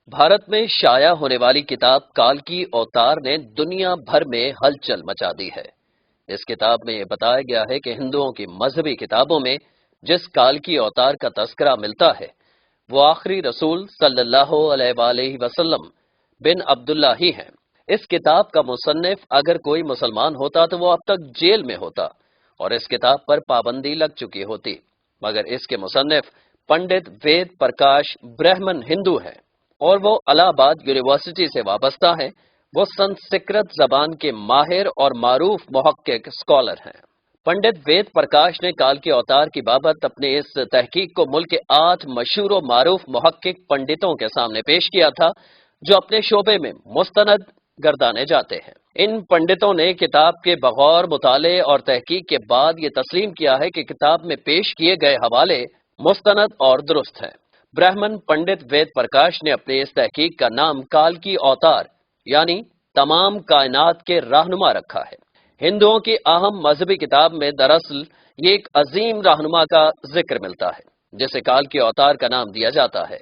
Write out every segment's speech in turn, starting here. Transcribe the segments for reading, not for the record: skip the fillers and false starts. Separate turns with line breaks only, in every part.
بھارت میں شائع ہونے والی کتاب کال کی اوتار نے دنیا بھر میں ہلچل مچا دی ہے۔ اس کتاب میں یہ بتایا گیا ہے کہ ہندوؤں کی مذہبی کتابوں میں جس کال کی اوتار کا تذکرہ ملتا ہے وہ آخری رسول صلی اللہ علیہ وآلہ وسلم بن عبداللہ ہی ہیں۔ اس کتاب کا مصنف اگر کوئی مسلمان ہوتا تو وہ اب تک جیل میں ہوتا اور اس کتاب پر پابندی لگ چکی ہوتی، مگر اس کے مصنف پنڈت وید پرکاش برہمن ہندو ہیں اور وہ الہ آباد یونیورسٹی سے وابستہ ہیں۔ وہ سنسکرت زبان کے ماہر اور معروف محقق اسکالر ہیں۔ پنڈت وید پرکاش نے کال کی اوتار کی بابت اپنے اس تحقیق کو ملک کے 8 مشہور و معروف محقق پنڈتوں کے سامنے پیش کیا تھا جو اپنے شعبے میں مستند گردانے جاتے ہیں۔ ان پنڈتوں نے کتاب کے بغور مطالعے اور تحقیق کے بعد یہ تسلیم کیا ہے کہ کتاب میں پیش کیے گئے حوالے مستند اور درست ہیں۔ برہمن پنڈت وید پرکاش نے اپنے اس تحقیق کا نام کال کی اوتار یعنی تمام کائنات کے رہنما رکھا ہے۔ ہندوؤں کی اہم مذہبی کتاب میں دراصل یہ ایک عظیم رہنما کا ذکر ملتا ہے جسے کال کی اوتار کا نام دیا جاتا ہے۔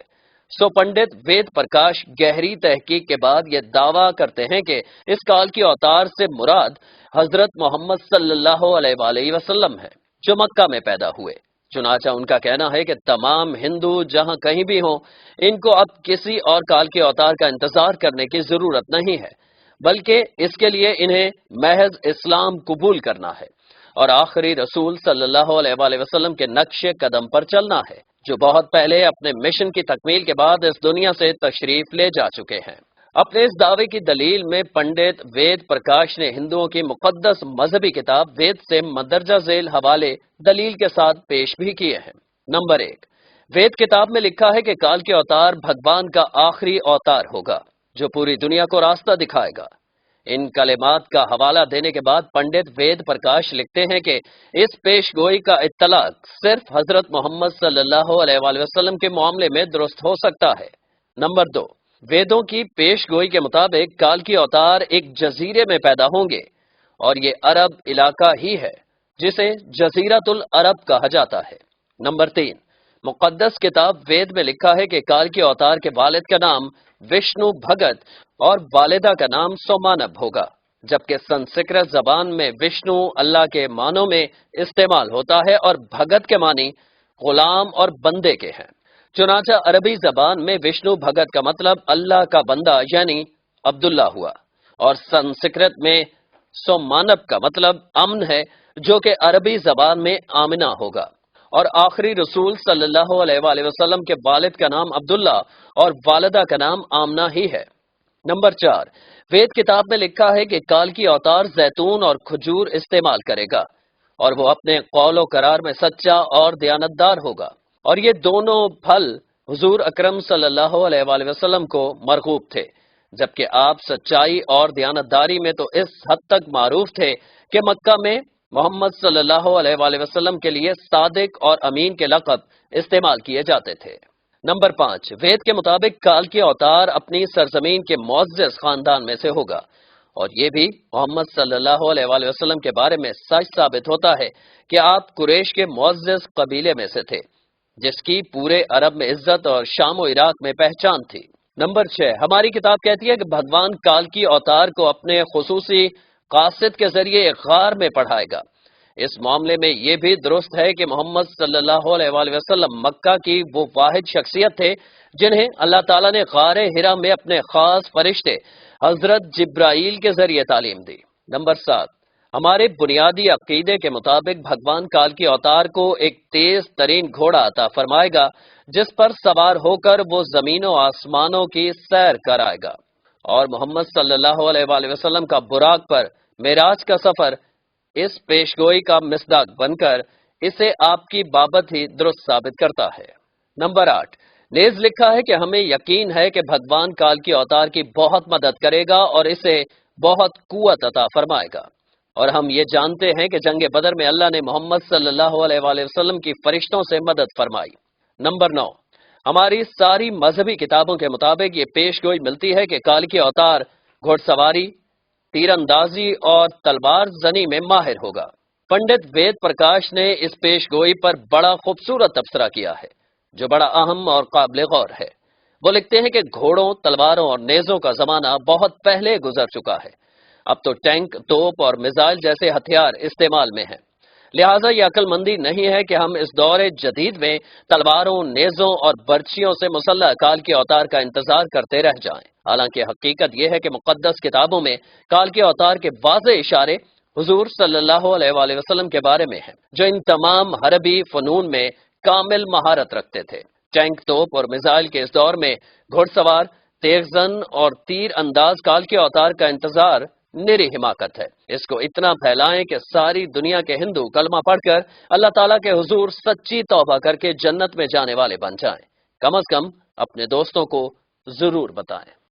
سو پنڈت وید پرکاش گہری تحقیق کے بعد یہ دعویٰ کرتے ہیں کہ اس کال کی اوتار سے مراد حضرت محمد صلی اللہ علیہ وآلہ وسلم ہے جو مکہ میں پیدا ہوئے۔ چنانچہ ان کا کہنا ہے کہ تمام ہندو جہاں کہیں بھی ہوں ان کو اب کسی اور کال کے اوتار کا انتظار کرنے کی ضرورت نہیں ہے، بلکہ اس کے لیے انہیں محض اسلام قبول کرنا ہے اور آخری رسول صلی اللہ علیہ وآلہ وسلم کے نقش قدم پر چلنا ہے جو بہت پہلے اپنے مشن کی تکمیل کے بعد اس دنیا سے تشریف لے جا چکے ہیں۔ اپنے اس دعوے کی دلیل میں پنڈت وید پرکاش نے ہندوؤں کی مقدس مذہبی کتاب وید سے مندرجہ ذیل حوالے دلیل کے ساتھ پیش بھی کیے ہیں۔ نمبر 1، وید کتاب میں لکھا ہے کہ کال کے اوتار بھگوان کا آخری اوتار ہوگا جو پوری دنیا کو راستہ دکھائے گا۔ ان کلمات کا حوالہ دینے کے بعد پنڈت وید پرکاش لکھتے ہیں کہ اس پیش گوئی کا اطلاق صرف حضرت محمد صلی اللہ علیہ وآلہ وسلم کے معاملے میں درست ہو سکتا ہے۔ نمبر 2، ویدوں کی پیش گوئی کے مطابق کال کی اوتار ایک جزیرے میں پیدا ہوں گے اور یہ عرب علاقہ ہی ہے جسے جزیرۃ العرب کہا جاتا ہے۔ نمبر 3، مقدس کتاب وید میں لکھا ہے کہ کال کی اوتار کے والد کا نام وشنو بھگت اور والدہ کا نام سومانب ہوگا، جبکہ سنسکرت زبان میں وشنو اللہ کے معنوں میں استعمال ہوتا ہے اور بھگت کے معنی غلام اور بندے کے ہیں۔ چنانچہ عربی زبان میں وشنو بھگت کا مطلب اللہ کا بندہ یعنی عبداللہ ہوا اور سنسکرت میں سومانب کا مطلب امن ہے جو کہ عربی زبان میں آمنہ ہوگا، اور آخری رسول صلی اللہ علیہ وآلہ وسلم کے والد کا نام عبداللہ اور والدہ کا نام آمنہ ہی ہے۔ نمبر 4، وید کتاب میں لکھا ہے کہ کال کی اوتار زیتون اور کھجور استعمال کرے گا اور وہ اپنے قول و قرار میں سچا اور دیانتدار ہوگا، اور یہ دونوں پھل حضور اکرم صلی اللہ علیہ وآلہ وسلم کو مرغوب تھے، جبکہ آپ سچائی اور دیانتداری میں تو اس حد تک معروف تھے کہ مکہ میں محمد صلی اللہ علیہ وآلہ وسلم کے لیے صادق اور امین کے لقب استعمال کیے جاتے تھے۔ نمبر 5، وید کے مطابق کال کی اوتار اپنی سرزمین کے معزز خاندان میں سے ہوگا، اور یہ بھی محمد صلی اللہ علیہ وآلہ وسلم کے بارے میں سچ ثابت ہوتا ہے کہ آپ قریش کے معزز قبیلے میں سے تھے جس کی پورے عرب میں عزت اور شام و عراق میں پہچان تھی۔ نمبر 6، ہماری کتاب کہتی ہے کہ بھگوان کال کی اوتار کو اپنے خصوصی قاصد کے ذریعے ایک غار میں پڑھائے گا۔ اس معاملے میں یہ بھی درست ہے کہ محمد صلی اللہ علیہ وآلہ وسلم مکہ کی وہ واحد شخصیت تھے جنہیں اللہ تعالیٰ نے غار حرا میں اپنے خاص فرشتے حضرت جبرائیل کے ذریعے تعلیم دی۔ نمبر 7، ہمارے بنیادی عقیدے کے مطابق بھگوان کال کی اوتار کو ایک تیز ترین گھوڑا عطا فرمائے گا جس پر سوار ہو کر وہ زمین و آسمانوں کی سیر کرائے گا، اور محمد صلی اللہ علیہ وآلہ وسلم کا براق پر معراج کا سفر اس پیشگوئی کا مصداق بن کر اسے آپ کی بابت ہی درست ثابت کرتا ہے۔ نمبر 8، نیز لکھا ہے کہ ہمیں یقین ہے کہ بھگوان کال کی اوتار کی بہت مدد کرے گا اور اسے بہت قوت عطا فرمائے گا، اور ہم یہ جانتے ہیں کہ جنگ بدر میں اللہ نے محمد صلی اللہ علیہ وآلہ وسلم کی فرشتوں سے مدد فرمائی۔ نمبر 9، ہماری ساری مذہبی کتابوں کے مطابق یہ پیش گوئی ملتی ہے کہ کال کی اوتار گھوڑ سواری، تیر اندازی اور تلوار زنی میں ماہر ہوگا۔ پنڈت وید پرکاش نے اس پیش گوئی پر بڑا خوبصورت تبصرہ کیا ہے جو بڑا اہم اور قابل غور ہے۔ وہ لکھتے ہیں کہ گھوڑوں، تلواروں اور نیزوں کا زمانہ بہت پہلے گزر چکا ہے۔ اب تو ٹینک، توپ اور میزائل جیسے ہتھیار استعمال میں ہیں۔ لہٰذا یہ عقل مندی نہیں ہے کہ ہم اس دور جدید میں تلواروں، نیزوں اور برچھیوں سے مسلح کال کے اوتار کا انتظار کرتے رہ جائیں۔ حالانکہ حقیقت یہ ہے کہ مقدس کتابوں میں کال کے اوتار کے واضح اشارے حضور صلی اللہ علیہ وآلہ وسلم کے بارے میں ہیں، جو ان تمام حربی فنون میں کامل مہارت رکھتے تھے۔ ٹینک، توپ اور میزائل کے اس دور میں گھڑ سوار، تیز زن اور تیر انداز کال کے اوتار کا انتظار نری حماقت ہے۔ اس کو اتنا پھیلائیں کہ ساری دنیا کے ہندو کلمہ پڑھ کر اللہ تعالیٰ کے حضور سچی توبہ کر کے جنت میں جانے والے بن جائیں۔ کم از کم اپنے دوستوں کو ضرور بتائیں۔